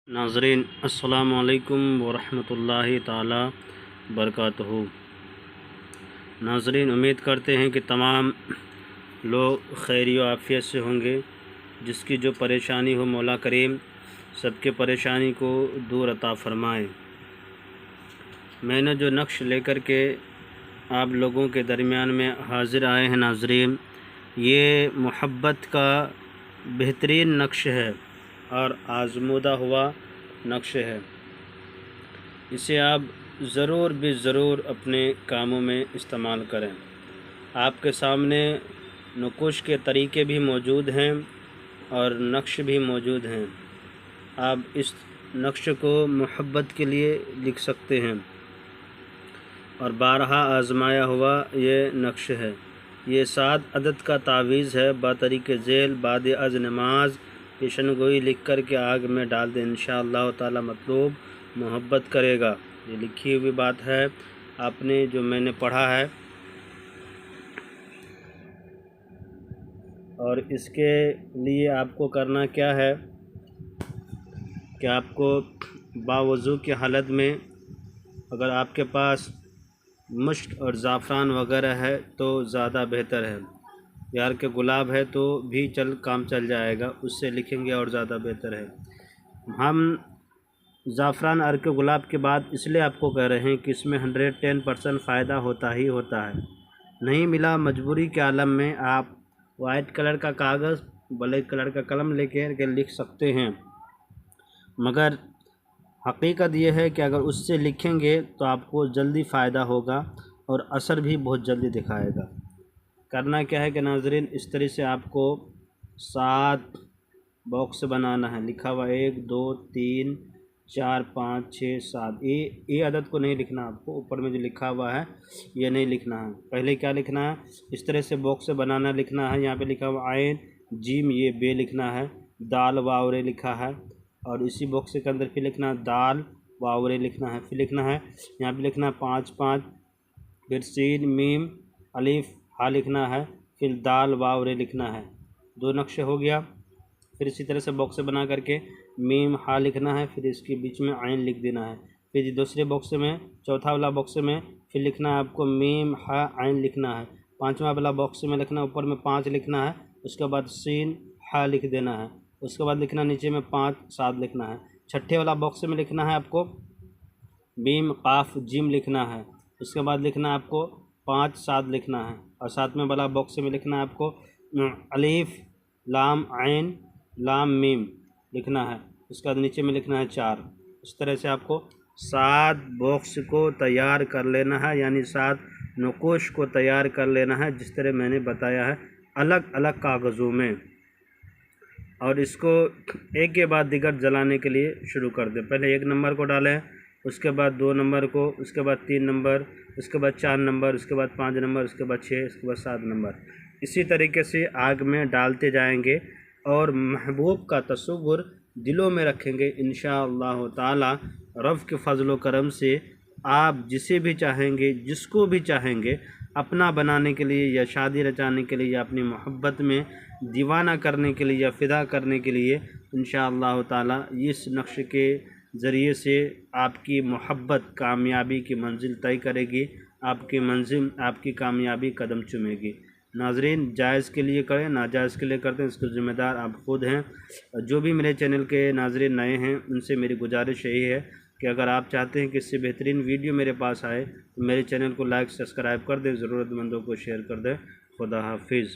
नाज़रीन अस्सलाम वालेकुम वरहमतुल्लाहि ताला बरकातहू। नाज़रीन, उम्मीद करते हैं कि तमाम लोग खैर आफ़ियत से होंगे। जिसकी जो परेशानी हो मौला करीम सबके परेशानी को दूर अता फ़रमाए। मैंने जो नक्श लेकर के आप लोगों के दरमियान में हाज़िर आए हैं नाज़रीन, ये मोहब्बत का बेहतरीन नक्श है और आज़मूदा हुआ नक्श है। इसे आप ज़रूर अपने कामों में इस्तेमाल करें। आपके सामने नक़ुश के तरीक़े भी मौजूद हैं और नक्श भी मौजूद हैं। आप इस नक्श को मोहब्बत के लिए लिख सकते हैं और बारहा आज़माया हुआ ये नक्श है। ये 7 अदद का तावीज़ है। बातरीक़े ज़ेल बाद अज़ नमाज पेशन गोई लिख कर के आग में डाल दें, इंशाअल्लाह ताला मतलूब मोहब्बत करेगा। ये लिखी हुई बात है, आपने जो मैंने पढ़ा है। और इसके लिए आपको करना क्या है कि आपको बावज़ू की हालत में अगर आपके पास मुश्क और ज़ाफ़रान वग़ैरह है तो ज़्यादा बेहतर है। यार के गुलाब है तो भी काम चल जाएगा, उससे लिखेंगे और ज़्यादा बेहतर है। हम ज़ाफ़रान अर्क के गुलाब के बाद इसलिए आपको कह रहे हैं कि इसमें 110% फ़ायदा होता ही होता है। नहीं मिला मजबूरी के आलम में आप वाइट कलर का कागज़ ब्लैक कलर का कलम लेकर लिख सकते हैं, मगर हकीकत यह है कि अगर उससे लिखेंगे तो आपको जल्दी फ़ायदा होगा और असर भी बहुत जल्दी दिखाएगा। करना क्या है कि नाज़रीन, इस तरह से आपको 7 बॉक्स बनाना है। लिखा हुआ 1 2 3 4 5 6 7। ये अदद को नहीं लिखना, आपको ऊपर में जो लिखा हुआ है ये नहीं लिखना है। पहले क्या लिखना है, इस तरह से बॉक्स बनाना लिखना है। यहाँ पे लिखा हुआ आयन जीम, ये बे लिखना है। दाल वावरे लिखा है और इसी बॉक्स के अंदर फिर लिखना है दाल वावरे लिखना है। फिर लिखना है यहाँ पे लिखना है 5 5, फिर सीन मीम अलिफ हा लिखना है, फिर दाल वावरे लिखना है। 2 नक्शे हो गया। फिर इसी तरह से बॉक्स बना करके मीम हा लिखना है, फिर इसके बीच में आइन लिख देना है। फिर दूसरे बॉक्स में, चौथा वाला बॉक्स में फिर लिखना है आपको मीम हा आइन लिखना है। 5वां वाला बॉक्स में लिखना है, ऊपर में 5 लिखना है, उसके बाद सीन हा लिख देना है। उसके बाद लिखना नीचे में 5 7 लिखना है। छठे वाला बॉक्स में लिखना है आपको मीम काफ जिम लिखना है। उसके बाद लिखना है आपको 5 7 लिखना है और 7वें वाला बॉक्स में लिखना है आपको अलीफ लाम आइन लाम मीम लिखना है। उसके बाद नीचे में लिखना है 4। इस तरह से आपको 7 बॉक्स को तैयार कर लेना है, यानी 7 नक़ूश को तैयार कर लेना है जिस तरह मैंने बताया है, अलग अलग कागज़ों में। और इसको एक के बाद दिगर जलाने के लिए शुरू कर दें। पहले 1 नंबर को डालें, उसके बाद 2 नंबर को, उसके बाद 3 नंबर, उसके बाद 4 नंबर, उसके बाद 5 नंबर, उसके बाद 6, उसके बाद 7 नंबर। इसी तरीके से आग में डालते जाएंगे और महबूब का तसव्वुर दिलों में रखेंगे। इंशाअल्लाह ताला रब के फजल व करम से आप जिसे भी चाहेंगे, जिसको भी चाहेंगे अपना बनाने के लिए या शादी रचाने के लिए या अपनी मोहब्बत में दीवाना करने के लिए या फ़िदा करने के लिए, इंशाअल्लाह ताला इस नक्श के ज़रिए से आपकी मोहब्बत कामयाबी की मंजिल तय करेगी। आपकी मंजिल, आपकी कामयाबी कदम चूमेगी। नाज़रीन, जायज़ के लिए करें, नाजायज़ के लिए करते हैं, इसके ज़िम्मेदार आप खुद हैं। जो भी मेरे चैनल के नाज़रीन नए हैं उनसे मेरी गुजारिश यही है कि अगर आप चाहते हैं कि इससे बेहतरीन वीडियो मेरे पास आए तो मेरे चैनल को लाइक सब्सक्राइब कर दें, ज़रूरतमंदों को शेयर कर दें। खुदा हाफिज़।